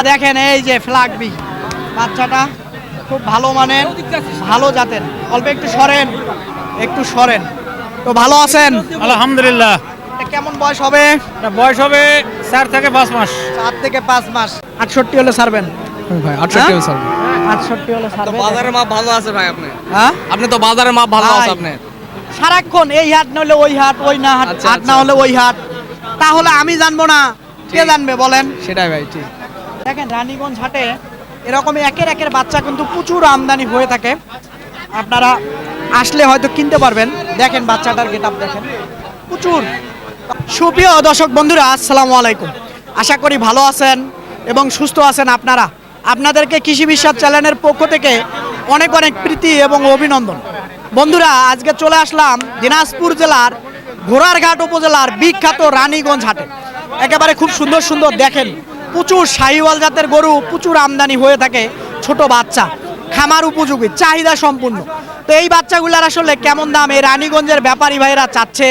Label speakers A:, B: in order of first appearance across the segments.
A: দেখেন এই যে ফ্ল্যাগবি বাচ্চাটা খুব ভালো মানের, ভালো জাতের। অল্প একটু সরেন। তো ভালো আছেন?
B: আলহামদুলিল্লাহ।
A: কেমন বয়স হবে?
B: বয়স হবে 4 থেকে 5 মাস।
A: 4 থেকে 5 মাস। 68 হলে ছাড়বেন
B: ভাই 68 হলে ছাড়বেন।
A: 68 হলে ছাড়বেন।
C: বাজারের মাপ ভালো আছে ভাই আপনি।
A: হ্যাঁ,
C: আপনি তো বাজারের মাপ ভালো আছে আপনি।
A: সারাক্ষণ এই হাট না হলে ওই হাট, ওই না হাট, হাট না হলে ওই হাট, তাহলে আমি জানবো না কে জানবে বলেন?
C: সেটাই ভাই, ঠিক।
A: দেখেন রানীগঞ্জ হাটে এরকমই একের বাচ্চা কিন্তু প্রচুর আমদানি হয়ে থাকে। আপনারা আসলে হয়তো কিনতে পারবেন। দেখেন বাচ্চাটার গেটআপ দেখেন, প্রচুর। সুপ্রিয় দর্শক বন্ধুরা, আসসালামু আলাইকুম। আশা করি ভালো আছেন এবং সুস্থ আছেন আপনারা। আপনাদেরকে কৃষি বিশ্বাস চ্যানেলের পক্ষ থেকে অনেক প্রীতি এবং অভিনন্দন। বন্ধুরা, আজকে চলে আসলাম দিনাজপুর জেলার ঘোড়ারঘাট উপজেলার বিখ্যাত রানীগঞ্জ হাটে। একেবারে খুব সুন্দর দেখেন, প্রচুর শাহিওয়াল জাতের গরু প্রচুর আমদানি হয়ে থাকে। ছোট বাচ্চা, খামার উপযোগী, চাহিদা সম্পূর্ণ। তো এই বাচ্চাগুলার আসলে কেমন দাম এই রানীগঞ্জের ব্যাপারী ভাইরা চাচ্ছে,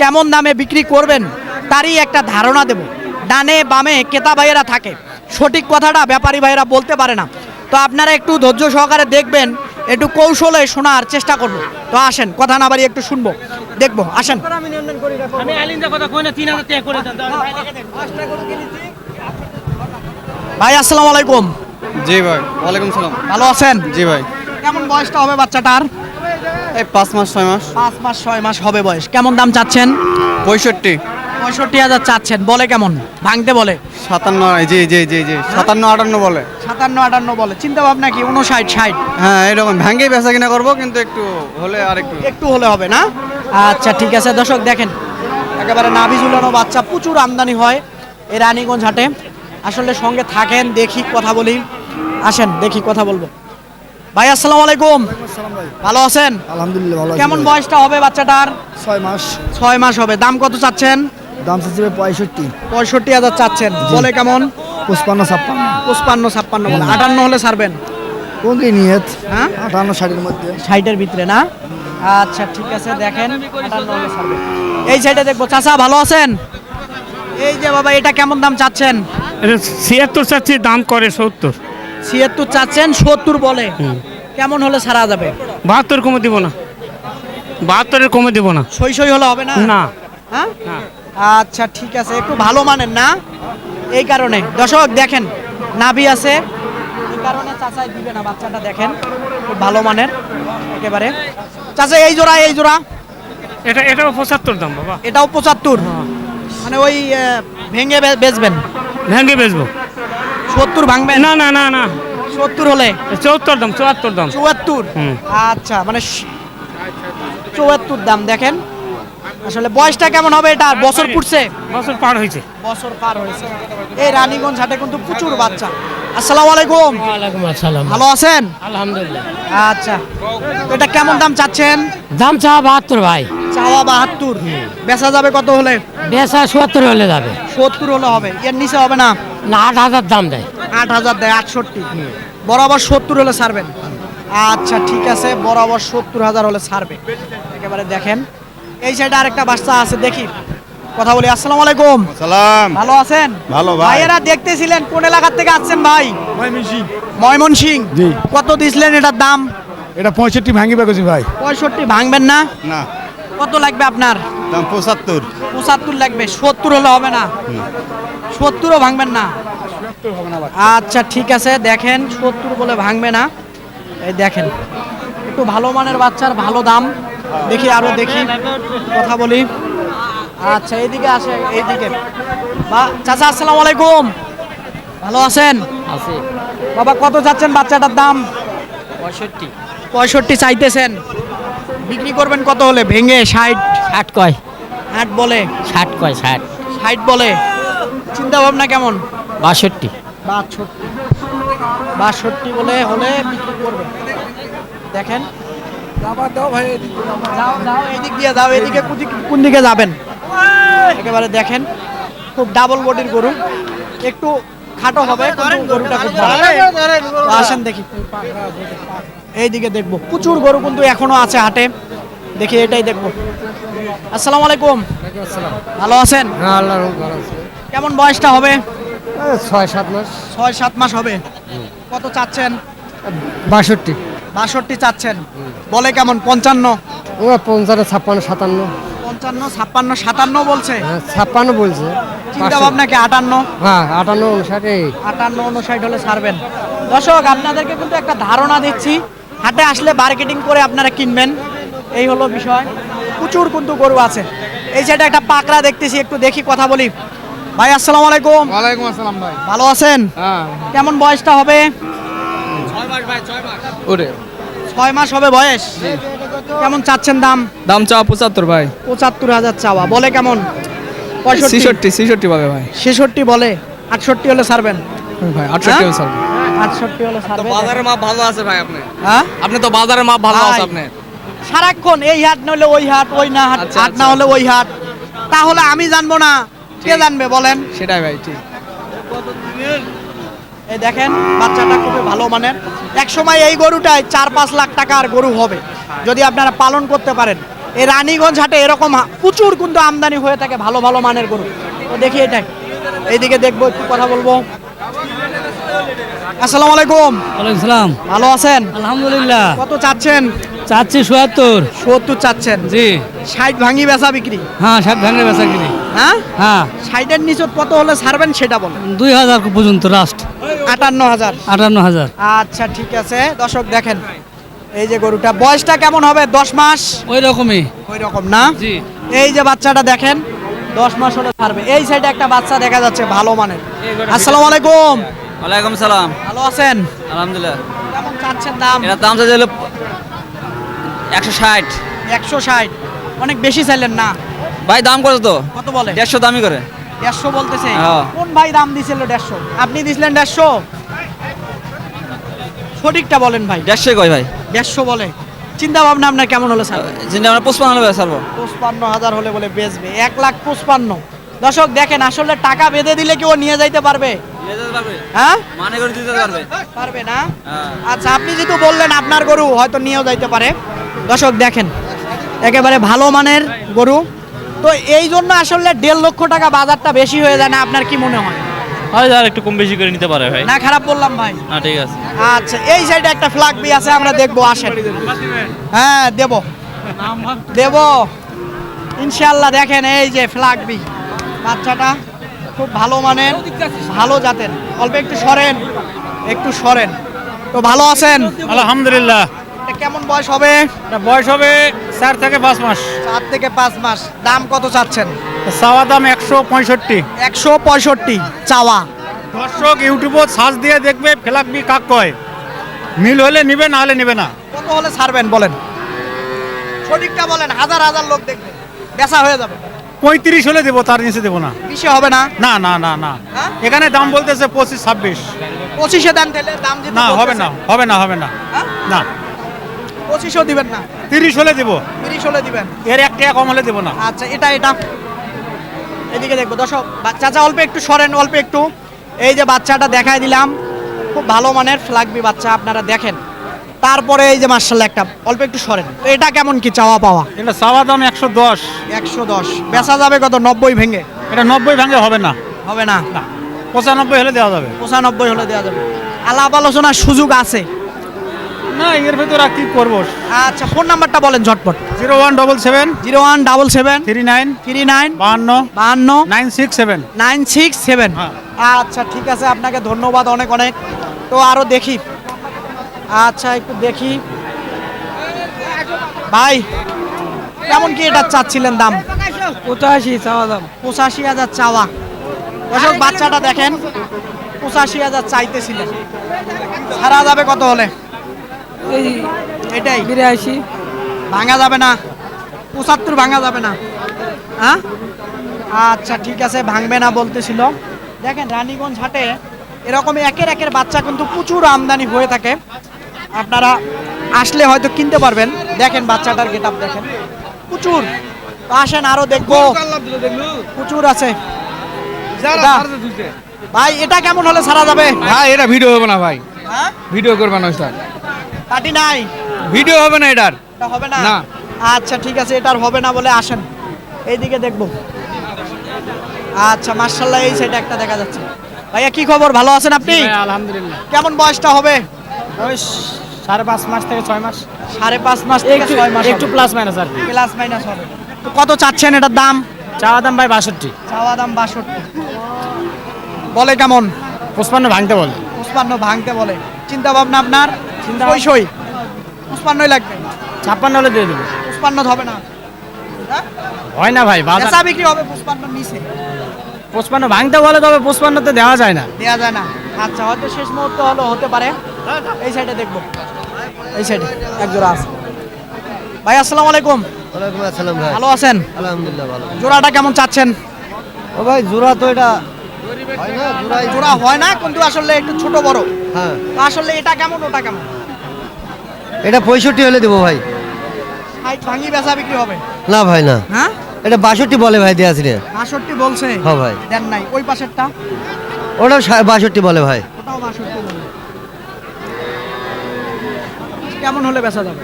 A: কেমন দামে বিক্রি করবেন তারই একটা ধারণা দেব। ডানে বামে ক্রেতা ভাইয়েরা থাকে, সঠিক কথাটা ব্যাপারী ভাইয়েরা বলতে পারে না। তো আপনারা একটু ধৈর্য সহকারে দেখবেন, একটু কৌশলে শোনার চেষ্টা করব। তো আসেন, কথা না বাড়ি একটু শুনবো, দেখবো, আসেন।
B: আমি আলিন্দা কথা কই না, 3000 টাকা করে দেন।
A: ভাই আসসালামু আলাইকুম।
C: জি ভাই, ওয়ালাইকুম সালাম।
A: ভালো আছেন?
C: জি ভাই।
A: কেমন বয়সটা হবে বাচ্চাটার?
C: এই 5 মাস 6 মাস।
A: 5 মাস 6 মাস হবে বয়স। কেমন দাম চাচ্ছেন?
C: 65
A: 65,000 চাচ্ছেন। বলে কেমন? ভাঙতে বলে
C: 57। জি 57 58 বলে।
A: 57-58 বলে। চিন্তা ভাবনা কি 59-60?
C: হ্যাঁ, এরকম ভেঙেই বেচা কিনা করবো, কিন্তু একটু হলে আর
A: একটু হলে হবে না? আচ্ছা ঠিক আছে। দর্শক দেখেন, একেবারে নাভি ঝুলানো বাচ্চা প্রচুর আমদানি হয় এই রানীগঞ্জ হাটে। আসলে সঙ্গে থাকেন, দেখি কথা বলি। আসেন দেখি কথা বলবো। ভাই আসসালামু আলাইকুম। ভালো আছেন?
D: আলহামদুলিল্লাহ ভালো আছি।
A: কেমন বয়সটা হবে বাচ্চাটার?
D: 6 মাস।
A: 6 মাস হবে। দাম কত চাচ্ছেন?
D: দাম চাচ্ছি 65।
A: 65,000 চাচ্ছেন। বলে কেমন?
D: 55 56।
A: 55-56 বলে। 58 হলে ছাড়বেন?
D: কোন দিন নিয়ত?
A: হ্যাঁ,
D: 58 60 মধ্যে।
A: 60-এর ভিতরে না? আচ্ছা ঠিক আছে, দেখেন 58 হলে ছাড়বেন। এই সাইডে দেখবো। চাচা ভালো আছেন? এই যে বাবা, এটা কেমন দাম চাচ্ছেন?
B: 76 চাচ্ছি, দাম করে 70।
A: 76 চাচ্ছেন, 70 বলে। কেমন হলে ছাড়া যাবে?
B: 72 কমে দিব না। 72 কমে দিব না।
A: সই হলে হবে না?
B: না।
A: হ্যাঁ,
B: না।
A: আচ্ছা ঠিক আছে, একটু ভালো মানের না, এই কারণে। দর্শক দেখেন, নাভি আছে, এই কারণে চাচাই দিবে না। বাচ্চাটা দেখেন খুব ভালো মানের একেবারে। চাচা এই জোড়া
B: এটাও 75 দাম বাবা।
A: এটাও 75? মানে ওই ভেঙে বেচবেন?
B: ভেঙে বেচবো।
A: 70 ভাঙবেন?
B: না না না না,
A: 70 হলে
B: 74 দাম, 74 দাম।
A: 74?
B: হুম।
A: আচ্ছা, মানে 74 দাম। দেখেন আসলে বয়সটা কেমন হবে এটা? বছর পুড়ছে?
B: বছর পার হয়েছে।
A: বছর পার হয়েছে। এই রানীগঞ্জ হাটে কিন্তু প্রচুর বাচ্চা। আসসালামু আলাইকুম।
E: ওয়ালাইকুম আসসালাম।
A: ভালো আছেন?
E: আলহামদুলিল্লাহ।
A: আচ্ছা, তো এটা কেমন দাম চাচ্ছেন?
E: দাম চাওয়া 72 ভাই।
A: চাওয়া 72, বেচা যাবে কত হলে?
E: বেচা 70 হলে যাবে।
A: 70 হলে হবে? এর নিচে হবে না?
E: না, 8,000 দাম দেয়।
A: 8,000 দেয়। 68 বরাবর 70 হলে ছাড়বেন? আচ্ছা ঠিক আছে, বরাবর 70,000 হলে ছাড়বে একেবারে। দেখেন এই সাইডে আরেকটা বাচ্চা আছে, দেখি কথা বলি। আসসালামু আলাইকুম।
D: সালাম।
A: ভালো আছেন?
D: ভালো ভাই।
A: ভাইয়েরা দেখতেছিলেন কোন এলাকা থেকে আসছেন ভাই? ময়মনসিং।
D: জি।
A: কত দিছিলেন এটার দাম?
D: এটা 65 ভাঙি বেগেছি ভাই।
A: 65 ভাঙবেন না?
D: না,
A: কত লাগবে আপনার?
D: দাম 75।
A: 75 লাগবে। 70 হলে হবে না? 70ও ভাঙবেন না? আচ্ছা ঠিক আছে, দেখেন 70 বলে ভাঙবে না। এই দেখেন একটু ভালো মানের বাচ্চার ভালো দাম। দেখি আরো দেখি, কথা বলি। আচ্ছা এইদিকে আসে, এইদিকে। বা চাচা আসসালামু আলাইকুম। ভালো আছেন?
E: আছে
A: বাবা কত চাচ্ছেন বাচ্চাটার দাম?
E: 65।
A: 65 চাইতেছেন। বিক্রি করবেন কত হলে? ভেঙে 60?
E: 60 কয়।
A: 60 বলে?
E: 60 কয়। 60
A: 60 বলে। চিন্তা ভাবনা কেমন?
E: 62।
A: 62 বলে হলে বিক্রি করবে। দেখেন যাও এদিক দিয়ে যাও, এদিকে কোন দিকে যাবেন একেবারে। দেখেন খুব ডাবল বডির গরু, একটু খাটো হবে কিন্তু গরুটা খুব ভালো। তো আসেন দেখি এইদিকে দেখবো। প্রচুর গরু কিন্তু এখনো আছে হাটে, দেখি এটাই দেখবো। আসসালামু আলাইকুম। ভালো আছেন?
E: হ্যাঁ, আল্লাহর রহমতে ভালো আছে।
A: কেমন বয়সটা হবে?
E: 6-7 মাস
A: 6-7 মাস হবে। কত চাচ্ছেন?
E: 62
A: 62 চাচ্ছেন। বলে কেমন? 55?
E: ও 55 56 57
A: 55 56 57 বলছে।
E: 56 বলছে
A: চিন্তা ভাবনা কি 58?
E: হ্যাঁ 58 59
A: 58 59 হলে ছাড়বেন। দর্শক আপনাদেরকে কিন্তু একটা ধারণা দিচ্ছি, হাটে আসলে মার্কেটিং করে আপনারা কিনবেন, এই হলো বিষয়। প্রচুর কিন্তু গরু আছে। এই সাইডে একটা পাকড়া দেখতেছি, একটু দেখি কথা বলি। ভাই আসসালামু আলাইকুম।
C: ওয়ালাইকুম আসসালাম ভাই।
A: ভালো আছেন?
C: হ্যাঁ
A: কেমন বয়সটা হবে? 6 মাস হবে বয়স। কেমন চাচ্ছেন দাম?
C: দাম চাওয়া 75 ভাই।
A: 75,000 চাওয়া। বলে কেমন? 65?
C: 66 পাবে ভাই।
A: 66 বলে। 68 হলে ছাড়বেন?
C: ভাই
A: হ্যাঁ?
C: স্যার।
A: 68 হলে ছাড়বেন।
C: বাজারের মাপ ভালো আছে ভাই আপনি।
A: হ্যাঁ?
C: আপনি তো বাজারের মাপ ভালো আছে
A: ভাই,
C: আপনি।
A: সারাক্ষণ এই হাট নইলে ওই হাট, ওই না হাট,
C: আচ্ছা,
A: হাট না
C: আচ্ছা,
A: হলে ওই হাট, তাহলে আমি জানবো না, কে
C: ঠিক।
A: জানবে বলেন?
C: সেটাই ভাই ঠিক।
A: এই দেখেন বাচ্চাটা খুবই ভালো মানের। এক সময় এই গরুটাই 4-5 লাখ টাকার গরু হবে যদি আপনারা পালন করতে পারেন। এই রানীগঞ্জ হাটে এরকম প্রচুর কিন্তু আমদানি হয়ে থাকে ভালো ভালো মানের গরু। তো দেখি এটাই, এইদিকে দেখবো, একটু কথা বলবো। আসসালামু আলাইকুম।
E: ওয়ালাইকুম সালাম।
A: ভালো আছেন?
E: আলহামদুলিল্লাহ।
A: কত চাচ্ছেন?
E: চাচ্ছি 77।
A: 70 চাচ্ছেন।
E: জি
A: 60 ভাঙি বেচা বিক্রি?
E: হ্যাঁ 60 ভাঙে বেচা কিনি।
A: হ্যাঁ,
E: হ্যাঁ
A: 60-এর নিচে কত হলে ছাড়বেন সেটা বলেন।
E: 2000 পর্যন্ত লাস্ট
A: 58,000।
E: 58,000।
A: আচ্ছা ঠিক আছে। দর্শক দেখেন এই যে গরুটা, বয়সটা কেমন হবে? 10 মাস
E: ওই রকমই।
A: ওই রকম না?
E: জি
A: এই যে বাচ্চাটা দেখেন 10 মাস হলে ছাড়বে। এই সাইডে একটা বাচ্চা দেখা যাচ্ছে ভালো মানের। আসসালামু আলাইকুম।
C: ওয়ালাইকুম সালাম।
A: ভালো আছেন?
C: আলহামদুলিল্লাহ।
A: কেমন চাচ্ছেন দাম?
C: এর দাম চাইছে হলো 160।
A: 160। অনেক বেশি চাইলেন না?
C: ভাই দাম কত তো?
A: কত বলে?
C: 150 দামই করে।
A: 150 বলতেছে।
C: হ্যাঁ।
A: কোন ভাই দাম দিছিল 150? আপনি দিছিলেন 150? সঠিকটা বলেন ভাই।
C: 150 কয় ভাই?
A: 150 বলে। চিন্তা ভাবনা আপনার কেমন হলে ছাড়বে?
C: জিনিস আমরা 55 হলে ছাড়বো।
A: 55,000 হলে বলে বেচবে। 1,55,000। দর্শক দেখেন, আসলে টাকা বেঁধে দিলে কি ও নিয়ে যাইতে পারবে? হ্যাঁ,
C: মানে করে দিতে পারবে।
A: পারবে না?
C: হ্যাঁ।
A: আচ্ছা, আপনি যেহেতু বললেন আপনার গরু হয়তো নিয়েও যাইতে পারে। দর্শক দেখেন একেবারে ভালো মানের গরু। তো এই জন্য আসলে 1.5 লক্ষ টাকা বাজারটা বেশি হয়ে যায় না? আপনার কি মনে হয়?
B: হয়তো আর একটু কম বেশি করে নিতে পারে ভাই।
A: না খারাপ বললাম ভাই?
B: না ঠিক আছে।
A: আচ্ছা, এই সাইডে একটা ফ্ল্যাগ বি আছে, আমরা দেখবো, আসেন। হ্যাঁ দেব দেব ইনশাআল্লাহ। দেখেন এই যে ফ্ল্যাগ বি বাচ্চাটা খুব ভালো মানের, ভালো জাতের। অল্প একটু সরেন, একটু সরেন। তো ভালো আছেন?
B: আলহামদুলিল্লাহ।
A: এটা কেমন বয়স হবে?
B: এটা বয়স হবে 4 থেকে 5 মাস।
A: 4 থেকে 5 মাস। দাম কত চাচ্ছেন?
B: চাওয়া দাম 165।
A: 165 চাওয়া।
B: দর্শক ইউটিউবত সার্চ দিয়ে দেখবে ফেলাকবি কাক কয়, মিল হলে নিবে, না হলে নিবে না।
A: কত হলে ছাড়বেন বলেন? সঠিকটা বলেন, হাজার হাজার লোক দেখবে, বেচা হয়ে যাবে।
B: 35 হলে দেবো, তার নিচে দেবো না।
A: বেশি হবে না?
B: না না না না,
A: হ্যাঁ?
B: এখানে দাম বলতেছে 25-26।
A: 25-এ দেন তাহলে, দাম যেহেতু
B: না হবে
A: বলতেছেন।
B: না, হবে না, হবে না,
A: হ্যাঁ?
B: না।
A: 25-ও দিবেন না?
B: 30 হলে দেবো,
A: 30 হলে দিবেন।
B: এর 1 টাকা কম হলে দেবো না।
A: আচ্ছা, এটা এদিকে দেখবো। দর্শক চাচা অল্প একটু সরেন, অল্প একটু। এই যে বাচ্চাটা দেখাই দিলাম, খুব ভালো মানের ফ্ল্যাগবি বাচ্চা, আপনারা দেখেন। তারপরে এই যে মার্শাল্লাহ একটা, অল্প একটু সরেন। তো এটা কেমন কি চাওয়া পাওয়া?
B: এটা চাওয়া দাম 110।
A: 110। বেচা যাবে কত? 90 ভেঙে?
B: এটা 90 ভাঙে হবে না,
A: হবে না?
B: 95 হলে দেওয়া যাবে।
A: 95 হলে দেওয়া যাবে। আলাপ আলোচনার সুযোগ আছে?
B: না, এর ভেতর আর কি করবো।
A: আচ্ছা, ফোন নাম্বারটা বলেন ঝটপট।
B: 0177
A: 0177
B: 39
A: 39
B: 52
A: 52
B: 967।
A: 967।
B: হ্যাঁ।
A: আচ্ছা ঠিক আছে, আপনাকে ধন্যবাদ অনেক অনেক। তো আরো দেখি, আচ্ছা একটু দেখি ভাই, কেমন কি এটা চাচ্ছিলেন দাম?
E: 85 চাওয়া দাম।
A: 85,000 চাওয়া। দর্শক বাচ্চাটা দেখেন, 85,000 চাইতেছিলেন। ছাড়া যাবে কত হলে?
E: এই
A: এটাই
E: 82।
A: ভাঙা যাবে না? 75 ভাঙা যাবে না? হ্যাঁ, আচ্ছা ঠিক আছে, ভাঙবে না বলতেছিল। দেখেন রানীগঞ্জ হাটে এরকম একের একের বাচ্চা কিন্তু প্রচুর আমদানি হয়ে থাকে, আপনারা আসলে হয়তো কিনতে পারবেন। দেখেন বাচ্চাটার গেটআপ দেখেন, প্রচুর। তো আসেন আরো দেখবো, প্রচুর আছে। এটা- ভাই এটা কেমন হলে ছাড়া যাবে?
C: ভাই এটা ভিডিও হবে না ভাই,
A: হ্যাঁ,
C: ভিডিও করবে না স্যার,
A: পার্টি নাই?
C: ভিডিও হবে না এটার।
A: এটা হবে না?
C: না।
A: আচ্ছা ঠিক আছে, এটার হবে না বলে আসেন এইদিকে দেখবো। আচ্ছা মার্শাল্লাহ, এই সাইডে একটা দেখা যাচ্ছে। ভাইয়া কি খবর, ভালো আছেন আপনি?
E: আলহামদুলিল্লাহ
A: কেমন বয়সটা হবে?
E: ওই 5.5 মাস থেকে 6 মাস
A: 5.5 মাস থেকে 6 মাস
E: একটু প্লাস মাইনাস আর কি।
A: প্লাস মাইনাস হবে। তো কত চাচ্ছেন এটার দাম?
E: চাওয়া দাম ভাই 62,
A: চাওয়া দাম 62। বলে কেমন?
E: 55 ভাঙতে বলে।
A: 55 ভাঙতে বলে। চিন্তা ভাবনা আপনার?
E: চিন্তা
A: সই 55ই লাগবে।
E: 56 হলে দিয়ে দেবো।
A: 55 হবে না? হ্যাঁ?
E: হয় না ভাই, বাজার
A: বেচা বিক্রি হবে 55 নিচে।
E: 55 ভাঙতে বলে, তবে 55 তে দেওয়া যায় না।
A: দেয়া যায় না। আচ্ছা, হয়তো শেষ মুহূর্তে হলো, হতে পারে। এই সাইডে দেখবো, এই সাইডে এক জোড়া আছে। ভাই আসসালামু আলাইকুম,
C: ওয়ালাইকুম আসসালাম ভাই।
A: ভালো আছেন?
C: আলহামদুলিল্লাহ ভালো।
A: জোড়াটা কেমন চাচ্ছেন?
C: ও ভাই জোড়া তো এটা হয় না, জোড়াই
A: জোড়া হয় না, কিন্তু আসলে একটু ছোট বড়।
C: হ্যাঁ,
A: তো আসলে এটা কেমন, ওটা কেমন?
C: এটা 65 হলে দেবো ভাই।
A: 60 ভাঙি বেচা বিক্রি হবে?
C: না ভাই না,
A: হ্যাঁ,
C: এটা 62 বলে ভাই, দেয়া ছিল।
A: 62 বলছে?
C: হ্যাঁ ভাই,
A: দেন নাই। ওই পাশেরটা?
C: ওটাও 62 বলে ভাই।
A: ওটাও 62 বলে। কেমন হলে বেচা যাবে?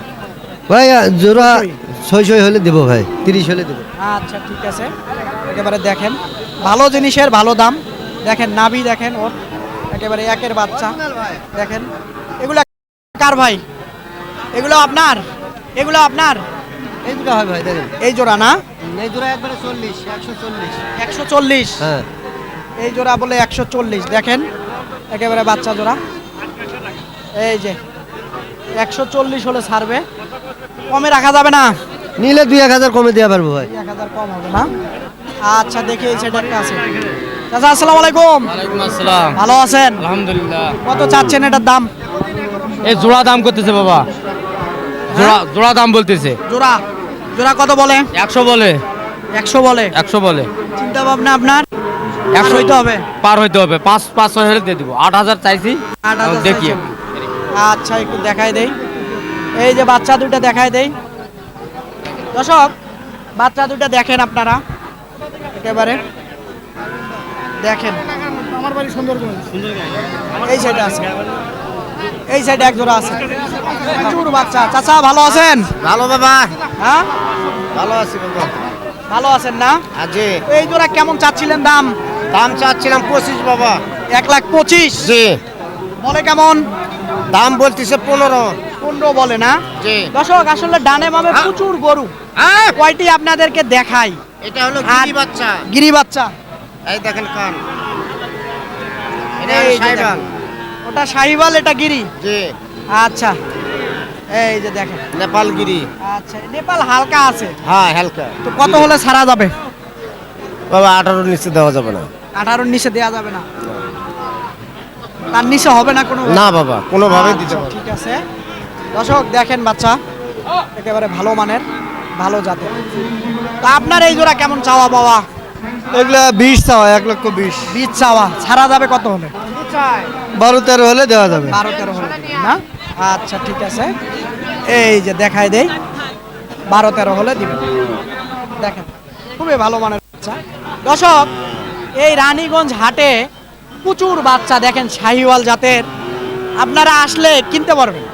C: ভাই জোড়া
A: ৬০
C: 600 হলে দেবো ভাই, 30 হলে দেবো।
A: আচ্ছা ঠিক আছে, একেবারে দেখেন ভালো জিনিসের ভালো দাম। দেখেন নাভি দেখেন ওর, একেবারে একের বাচ্চা দেখেন। এগুলো কার ভাই? এগুলো আপনার? এগুলো আপনার?
C: এই দুটো হয় ভাই, দেখেন
A: এই জোড়া না?
C: এই জোড়া একবারে 40, 140।
A: 140?
C: হ্যাঁ,
A: এই জোড়া বলে 140। দেখেন একেবারে বাচ্চা জোড়া। এই যে 140 হলে ছাড়বে, কমে রাখা যাবে না?
C: নিলে 2-1000 কমে দেওয়া পারবো ভাই।
A: 1000 কম হবে না? আচ্ছা দেখি এই সাইডে একটা আছে। চাচা আসসালামু আলাইকুম,
E: ওয়ালাইকুম আসসালাম।
A: ভালো আছেন?
E: আলহামদুলিল্লাহ।
A: কত চাচ্ছেন এটার দাম?
E: এই জোড়া দাম করতেছে বাবা, জোড়া দাম বলতেছে।
A: জোড়া জোড়া কত বলে?
E: 100 বলে।
A: 100 বলে।
E: 100 বলে।
A: চিন্তা ভাবনা আপনার?
E: 100
A: হইতে হবে।
E: পার হইতে হবে। 500 হলে দিয়ে দিব। 8000 চাইছি,
A: 8000
E: দেখি।
A: চাইছেন। আচ্ছা একটু দেখাই দেই, এই যে বাচ্চা দুইটা দেখাই দেই। দর্শক বাচ্চা দুইটা দেখেন আপনারা, একেবারে দেখেন।
D: আমার বাড়ি সুন্দরগঞ্জ।
A: এই সাইডে আছে, এই সাইডে এক জোড়া আছে প্রচুর বাচ্চা। চাচা ভালো আছেন?
C: ভালো বাবা,
A: হ্যাঁ
C: ভালো আছি বাবা।
A: ভালো আছেন না?
C: জি,
A: এই জোড়া কেমন চাচ্ছিলেন দাম?
C: দাম চাচ্ছিলাম 25 বাবা।
A: 1,25,000
C: জি,
A: বলে কেমন?
C: দাম বলতেছে 15।
A: 15 বলে না?
C: জি।
A: দর্শক আসলে ডানে বামে প্রচুর গরু, কয়টি আপনাদেরকে দেখাই।
C: এটা হলো
A: আর-
C: গিরি বাচ্চা,
A: গিরি বাচ্চা।
C: এই দেখেন কান, এটা
A: এই
C: হলো
A: যে
C: সাইবাল।
A: দেখেন। ওটা শাহিওয়াল, এটা গিরি।
C: জি,
A: আচ্ছা এই যে দেখেন।
C: নেপাল গিরি।
A: আচ্ছা নেপাল হালকা আছে।
C: হ্যাঁ, হালকা।
A: তো কত হলে ছাড়া যাবে?
C: বাবা 18 নিচে দেওয়া যাবে না।
A: 18 নিচে দেয়া যাবে না? তার নিচে হবে না কোনো?
C: না বাবা, কোনোভাবে দিতে
A: আচ্ছা,
C: পারবো।
A: ঠিক আছে। দর্শক দেখেন বাচ্চা একেবারে ভালো মানের, ভালো জাতের। তা আপনার এই জোড়া কেমন চাওয়া পাওয়া?
C: এগুলা 20 চাওয়া, 1,20,000।
A: বীজ চাওয়া ছাড়া যাবে কত হলে?
C: 12-13 হলে দেওয়া যাবে।
A: 12-13 হলে না? আচ্ছা ঠিক আছে, এই যে দেখাই দেই, 12-13 হলে দিবেন। দেখেন খুবই ভালো মানের বাচ্চা। দর্শক এই রানীগঞ্জ হাটে প্রচুর বাচ্চা দেখেন শাহিওয়াল জাতের, আপনারা আসলে কিনতে পারবেন।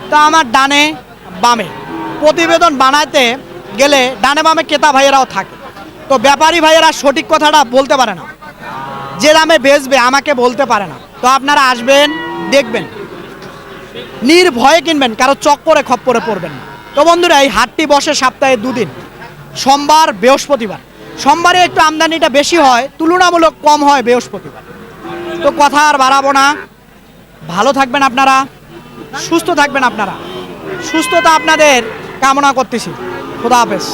A: তো আমার ডানে বামে প্রতিবেদন বানাইতে গেলে ডানে বামে ক্রেতা ভাইয়েরাও থাকে, তো ব্যাপারী ভাইয়েরা সঠিক কথাটা বলতে পারে না, যে দামে বেচবে আমাকে বলতে পারে না। তো আপনারা আসবেন, দেখবেন, নির্ভয়ে কিনবেন, কারো চক্করে খপ্পরে পড়বেন না। তো বন্ধুরা এই হাটটি বসে সপ্তাহে 2 দিন, সোমবার বৃহস্পতিবার। সোমবারে একটু আমদানিটা বেশি হয়, তুলনামূলক কম হয় বৃহস্পতিবার। তো কথা আর বাড়াবো না, ভালো থাকবেন আপনারা, সুস্থ থাকবেন আপনারা, সুস্থতা আপনাদের কামনা করতেছি। খোদা হাফেজ।